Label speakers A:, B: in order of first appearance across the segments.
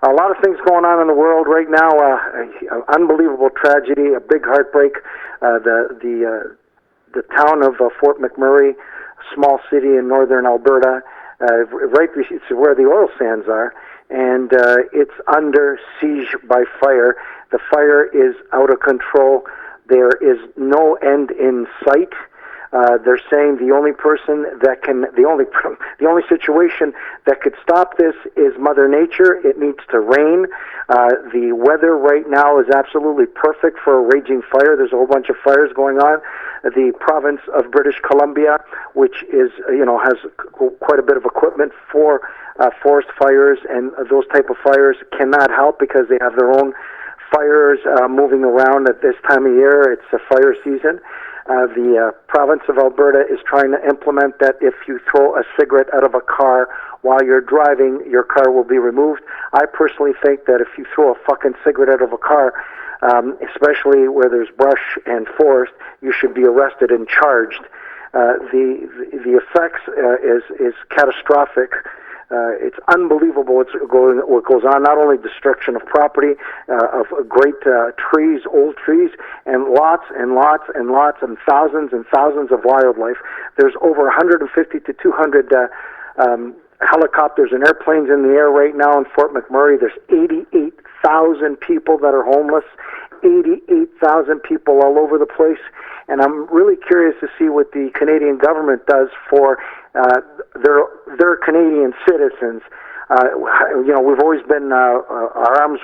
A: A lot of things going on in the world right now. Unbelievable tragedy, a big heartbreak. The town of Fort McMurray, small city in northern Alberta, right where the oil sands are, and it's under siege by fire. The fire is out of control. There is no end in sight. They're saying the only situation that could stop this is Mother Nature. It needs to rain. The weather right now is absolutely perfect for a raging fire. There's a whole bunch of fires going on. The province of British Columbia, which is, has quite a bit of equipment for forest fires and those type of fires, cannot help because they have their own fires moving around at this time of year. It's a fire season. The province of Alberta is trying to implement that if you throw a cigarette out of a car while you're driving, your car will be removed. I personally think that if you throw a fucking cigarette out of a car, especially where there's brush and forest, you should be arrested and charged. The effects is catastrophic. It's unbelievable what goes on. Not only destruction of property, of great trees, old trees, and lots and lots and lots and thousands of wildlife. There's over 150 to 200 helicopters and airplanes in the air right now in Fort McMurray. There's 88,000 people that are homeless, 88,000 people all over the place. And I'm really curious to see what the Canadian government does for their Canadian citizens. We've always been our arms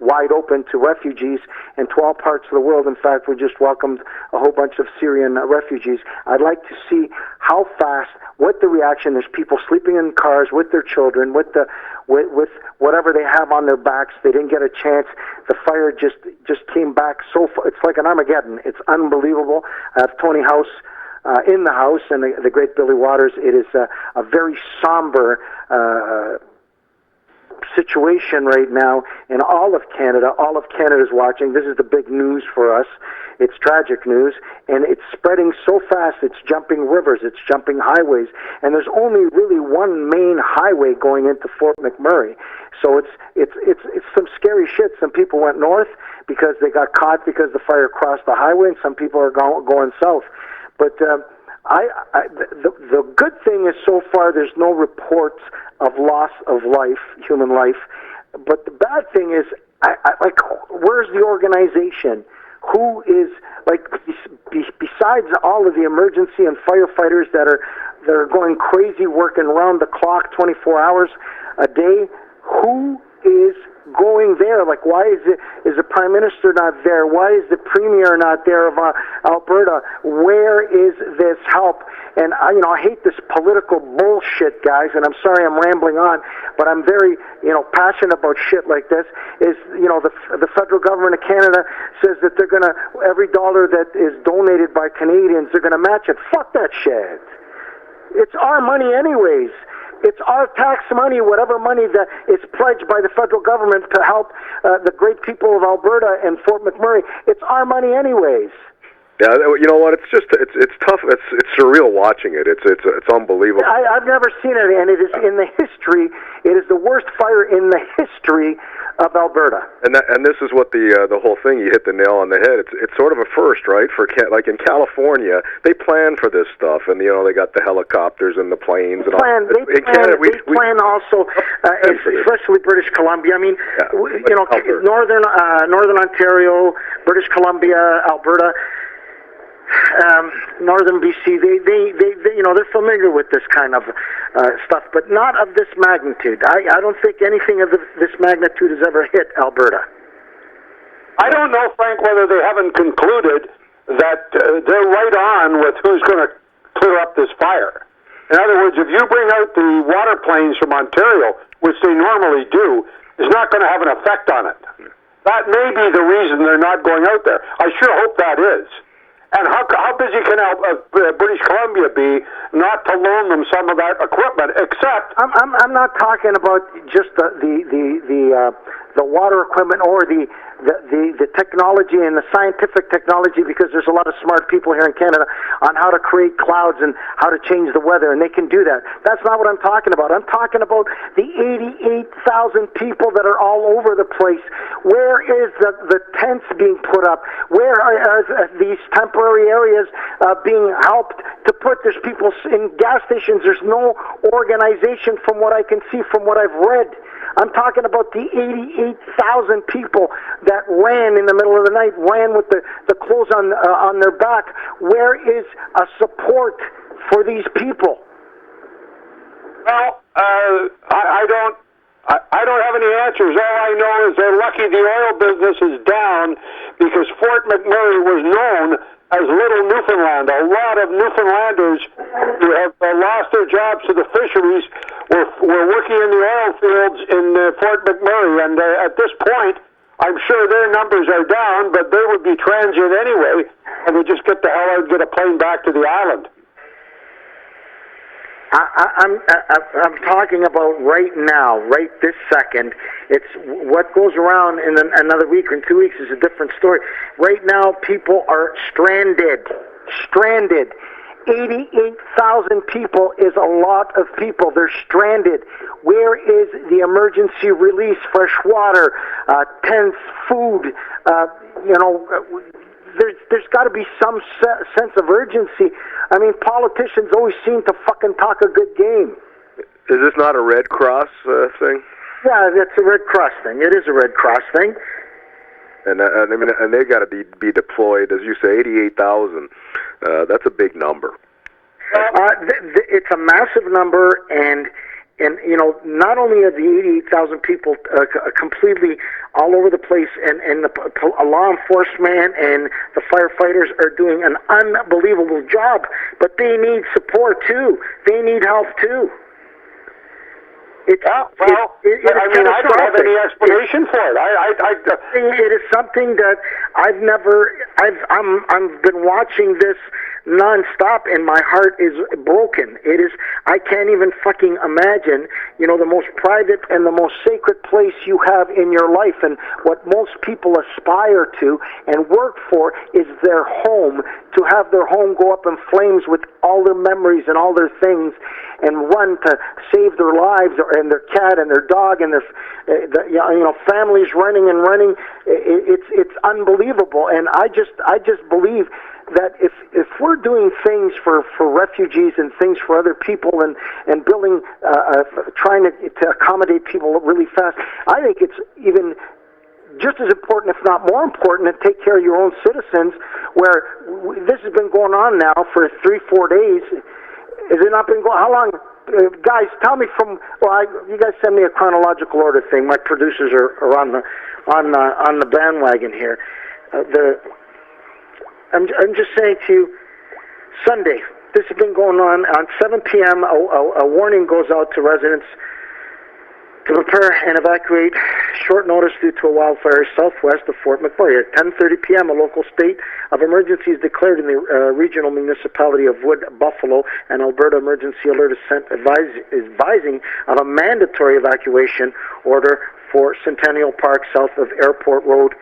A: wide open to refugees in 12 parts of the world. In fact, we just welcomed a whole bunch of Syrian refugees. I'd like to see how fast, what the reaction is. People sleeping in cars with their children, with whatever they have on their backs. They didn't get a chance. The fire just came back so far. It's like an Armageddon. It's unbelievable. I have Tony House in the house, and the great Billy Waters. It is a very somber situation right now in all of Canada. All of Canada is watching. This is the big news for us. It's tragic news, and it's spreading so fast. It's jumping rivers. It's jumping highways, and there's only really one main highway going into Fort McMurray. So it's some scary shit. Some people went north because they got caught because the fire crossed the highway, and some people are going south. But the good thing is so far there's no reports of loss of life, human life. But the bad thing is, where's the organization? Who is, besides all of the emergency and firefighters that are going crazy, working round the clock, 24 hours a day, who is going there? Why is the Prime Minister not there? Why is the Premier not there of Alberta? Where is this help? And I hate this political bullshit, guys, and I'm sorry I'm rambling on, but I'm very, passionate about shit like this. The federal government of Canada says that they're going to, every dollar that is donated by Canadians, they're going to match it. Fuck that shit. It's our money anyways. It's our tax money, whatever money that is pledged by the federal government to help the great people of Alberta and Fort McMurray. It's our money anyways.
B: Yeah, you know what? It's tough. It's surreal watching it. It's unbelievable.
A: I've never seen it, and it is in the history. It is the worst fire in the history of Alberta.
B: And this is what the whole thing. You hit the nail on the head. It's sort of a first, right? Like in California, they plan for this stuff, and they got the helicopters and the planes and all.
A: They plan also, especially British Columbia. I mean, yeah, Northern Ontario, British Columbia, Alberta. Northern BC, they're familiar with this kind of stuff, but not of this magnitude. I don't think anything of this magnitude has ever hit Alberta.
C: I don't know, Frank, whether they haven't concluded that they're right on with who's going to clear up this fire. In other words, if you bring out the water planes from Ontario, which they normally do, it's not going to have an effect on it. That may be the reason they're not going out there. I sure hope that is. And how busy can British Columbia be not to loan them some of that equipment? Except
A: I'm not talking about just the water equipment or the technology and the scientific technology, because there's a lot of smart people here in Canada on how to create clouds and how to change the weather, and they can do that. That's not what I'm talking about. I'm talking about the 88,000 people that are all over the place. Where is the tents being put up? Where are these temporary areas being helped to put? There's people in gas stations. There's no organization from what I can see, from what I've read. I'm talking about the 88,000 people that ran in the middle of the night, ran with the clothes on their back. Where is a support for these people?
C: Well, I don't have any answers. All I know is they're lucky the oil business is down, because Fort McMurray was known as Little Newfoundland. A lot of Newfoundlanders who have lost their jobs to the fisheries were working in the oil fields in Fort McMurray, and at this point, I'm sure their numbers are down, but they would be transient anyway, and would just get the hell out and get a plane back to the island.
A: I'm talking about right now, right this second. It's what goes around in another week or in 2 weeks is a different story. Right now, people are stranded. 88,000 people is a lot of people. They're stranded. Where is the emergency release, fresh water, tents, food? There's got to be some sense of urgency. I mean, politicians always seem to fucking talk a good game.
B: Is this not a Red Cross thing?
A: Yeah, that's a Red Cross thing. It is a Red Cross thing.
B: And they got to be deployed, as you say, 88,000. That's a big number.
A: It's a massive number, and not only are the 88,000 people completely all over the place, and the law enforcement and the firefighters are doing an unbelievable job, but they need support too. They need help too.
C: I don't have any explanation for it.
A: It is something that I've been watching this nonstop, and my heart is broken. I can't even fucking imagine, the most private and the most sacred place you have in your life, and what most people aspire to and work for is their home, to have their home go up in flames with all their memories and all their things, and run to save their lives, and their cat and their dog and their families running and running. It's unbelievable, and I just believe that if we're doing things for refugees and things for other people and building, trying to accommodate people really fast, I think it's even just as important, if not more important, to take care of your own citizens, where this has been going on now for 3-4 days. Has it not been going? How long? Guys, tell me you guys send me a chronological order thing. My producers are on the bandwagon here. I'm just saying to you, Sunday, this has been going on 7 p.m., a warning goes out to residents to prepare and evacuate short notice due to a wildfire southwest of Fort McMurray. At 10:30 p.m., a local state of emergency is declared in the regional municipality of Wood Buffalo, and Alberta emergency alert is sent advising of a mandatory evacuation order for Centennial Park south of Airport Road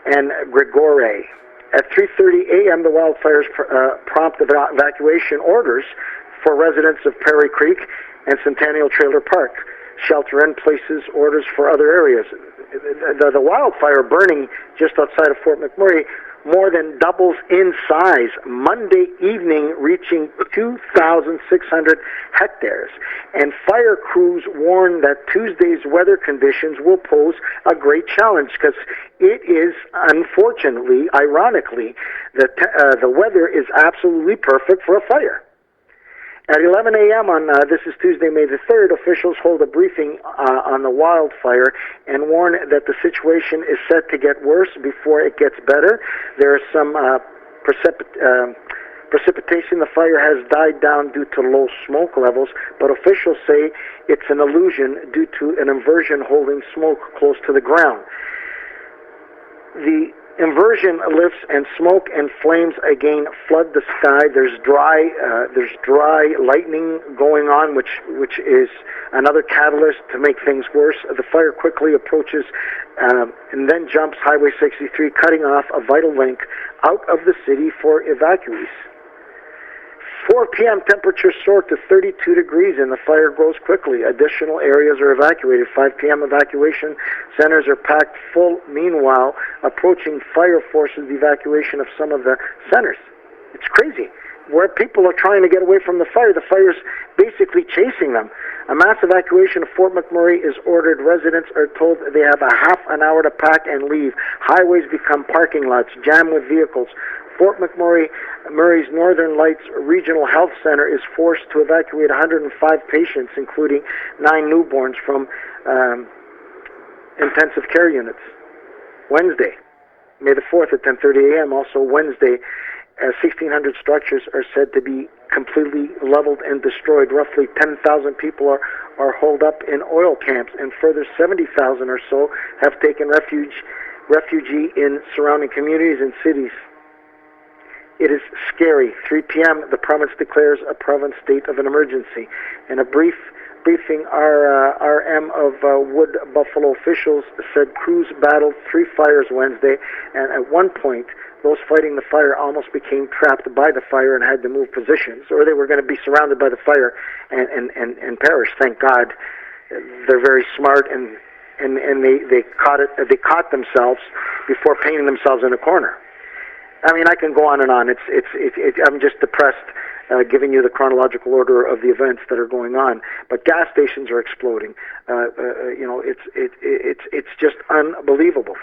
A: and Grigore. At 3:30 a.m., the wildfires prompt evacuation orders for residents of Prairie Creek and Centennial Trailer Park. Shelter-in places orders for other areas. The wildfire burning just outside of Fort McMurray more than doubles in size, Monday evening reaching 2,600 hectares. And fire crews warn that Tuesday's weather conditions will pose a great challenge, because it is, unfortunately, ironically, the weather is absolutely perfect for a fire. At 11 a.m. on this is Tuesday, May the 3rd, officials hold a briefing on the wildfire and warn that the situation is set to get worse before it gets better. There is some precipitation. The fire has died down due to low smoke levels, but officials say it's an illusion due to an inversion holding smoke close to the ground. The Inversion lifts and smoke and flames again flood the sky. There's dry lightning going on, which is another catalyst to make things worse. The fire quickly approaches and then jumps Highway 63, cutting off a vital link out of the city for evacuees. 4 p.m. temperatures soar to 32 degrees and the fire grows quickly. Additional areas are evacuated. 5 p.m. evacuation centers are packed full. Meanwhile, approaching fire forces the evacuation of some of the centers. It's crazy. Where people are trying to get away from the fire's basically chasing them. A mass evacuation of Fort McMurray is ordered. Residents are told they have a half an hour to pack and leave. Highways become parking lots, jammed with vehicles. Fort McMurray's Northern Lights Regional Health Center is forced to evacuate 105 patients, including 9 newborns, from intensive care units. Wednesday, May the 4th at 10:30 a.m., also Wednesday, 1,600 structures are said to be completely leveled and destroyed. Roughly 10,000 people are holed up in oil camps, and further 70,000 or so have taken refugee in surrounding communities and cities. It is scary. 3 p.m., the province declares a province state of an emergency. In a briefing, RM of Wood Buffalo officials said crews battled 3 fires Wednesday, and at one point, those fighting the fire almost became trapped by the fire and had to move positions, or they were going to be surrounded by the fire and perish. Thank God, they're very smart and they caught themselves before painting themselves in a corner. I mean, I can go on and on. I'm just depressed giving you the chronological order of the events that are going on. But gas stations are exploding. It's just unbelievable.